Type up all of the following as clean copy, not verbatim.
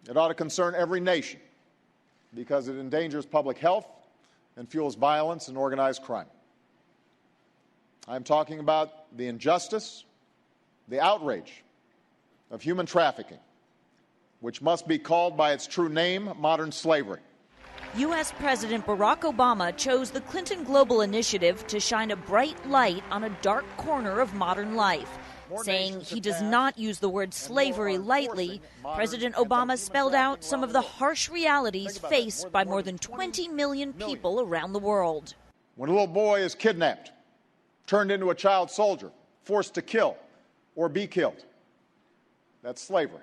It ought to concern every nation because it endangers public health and fuels violence and organized crime. I'm talking about the injustice, the outrage of human trafficking, which must be called by its true name, modern slavery. U.S. President Barack Obama chose the Clinton Global Initiative to shine a bright light on a dark corner of modern life. Saying he does not use the word slavery lightly, President Obama spelled out some of the harsh realities faced by more than 20 million people around the world. When a little boy is kidnapped, turned into a child soldier, forced to kill or be killed, that's slavery.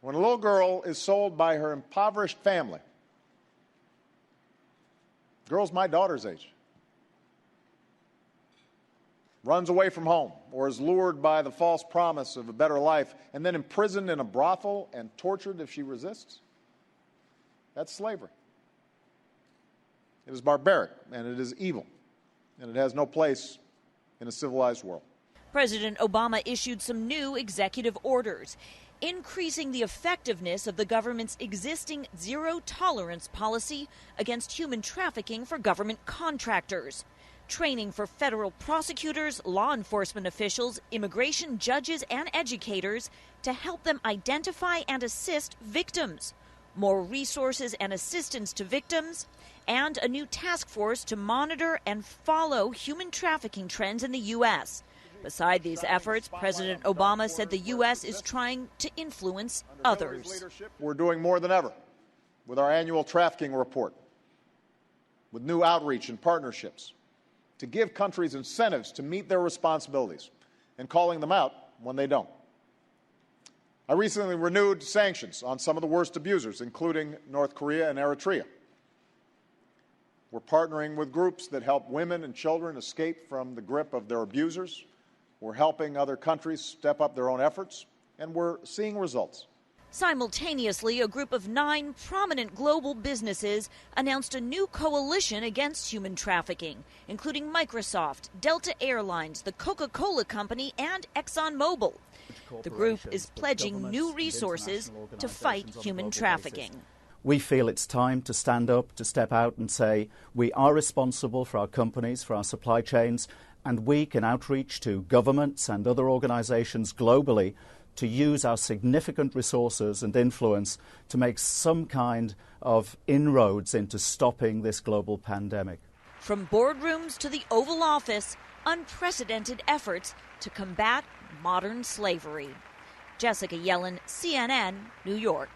When a little girl is sold by her impoverished family, girl's my daughter's age, runs away from home or is lured by the false promise of a better life and then imprisoned in a brothel and tortured if she resists, that's slavery. It is barbaric and it is evil, and it has no place in a civilized world. President Obama issued some new executive orders, increasing the effectiveness of the government's existing zero-tolerance policy against human trafficking for government contractors, training for federal prosecutors, law enforcement officials, immigration judges, and educators to help them identify and assist victims, more resources and assistance to victims, and a new task force to monitor and follow human trafficking trends in the U.S. Beside these efforts, President Obama said the U.S. is trying to influence others. We're doing more than ever with our annual trafficking report, with new outreach and partnerships, to give countries incentives to meet their responsibilities and calling them out when they don't. I recently renewed sanctions on some of the worst abusers, including North Korea and Eritrea. We're partnering with groups that help women and children escape from the grip of their abusers. We're helping other countries step up their own efforts, and we're seeing results. Simultaneously, a group of 9 prominent global businesses announced a new coalition against human trafficking, including Microsoft, Delta Airlines, the Coca-Cola Company, and ExxonMobil. The group is pledging new resources to fight human trafficking. We feel it's time to stand up, to step out and say we are responsible for our companies, for our supply chains, and we can outreach to governments and other organizations globally to use our significant resources and influence to make some kind of inroads into stopping this global pandemic. From boardrooms to the Oval Office, unprecedented efforts to combat modern slavery. Jessica Yellen, CNN, New York.